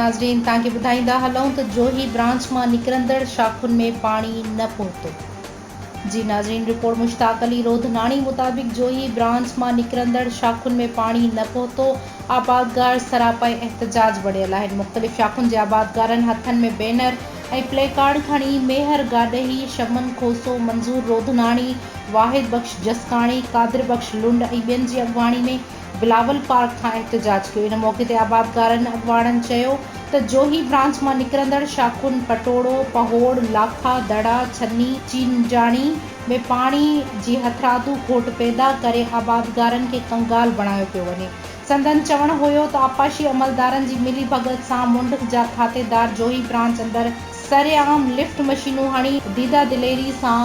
नाज़रीन तव्हांखे ॿुधाईंदा हलूं त जोही ब्रांच मां निकिरंदड़ शाखुनि में पाणी न पहुतो। जी नाज़रीन, रिपोर्ट मुश्ताक अली रोधनाणी मुताबिक़ जोही ब्रांच मां निकिरंदड़ शाखुनि में पाणी न पहुतो। आबादगार सरापाई एहतजाज बढ़ियल आहिनि। मुख़्तलिफ़ शाखुनि जे आबादगारनि हथनि में बैनर ऐं प्ले कार्ड खणी मेहर गाॾही, शमन खोसो, मंज़ूर रोधनाणी, वाहिद बख्श जसकाणी, कादिर बख्श लुंड ऐं ॿियनि जी अॻवाणी में बिलावल पार्क खां एहतजाज कयो। इन मौक़े ते आबादगारनि अॻवाणनि चयो त जोही ब्रांच मां निकिरंदड़ शाखुनि पटोड़ो, पहोड़, लाखा, दड़ा, छन्नी, चीनजाणी में पाणी जी हथरादू खोट पैदा करे आबादगारनि खे कंगाल बणायो पियो वञे। संदन चवणु हुयो त आपाशी अमलदारनि जी मिली भगत सां मुंड जा खातेदार जोही ब्रांच अंदर सरेआम लिफ्ट मशीनूं हणी दीदा दिलेरी सां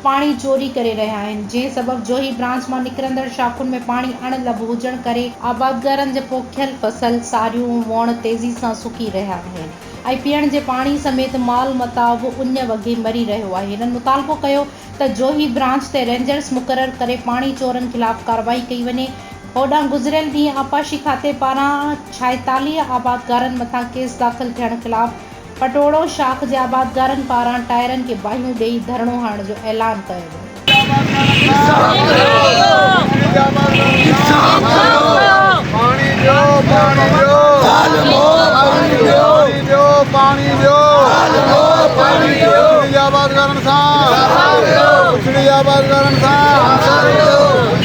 पाणी चोरी करे रहिया आहिनि, जंहिं सबब जोही ब्रांच मां निकिरंदड़ शाखुनि में पाणी अणलब हुजण करे आबादगारनि जे पोखियल फसल, सारियूं, वण तेज़ी सां सुकी रहिया आहिनि ऐं पीअण जे पाणी समेत माल मता बि उञ वगे मरी रहियो आहे। हिननि मुतालबो कयो त जोही ब्रांच ते रेंजर्स मुक़रर करे पाणी चोरनि ख़िलाफ़ कार्रवाई कई वञे। होॾां गुज़िरियल ॾींहुं आपाशी खाते पारां 46 आबादगारनि मथां केस दाख़िल थियण ख़िलाफ़ पटोड़ो शाख जे आबादगारनि पारां टायरनि खे बाहियूं ॾेई धरणो हणण जो ऐलान कयो वियो। आबादगारनि सां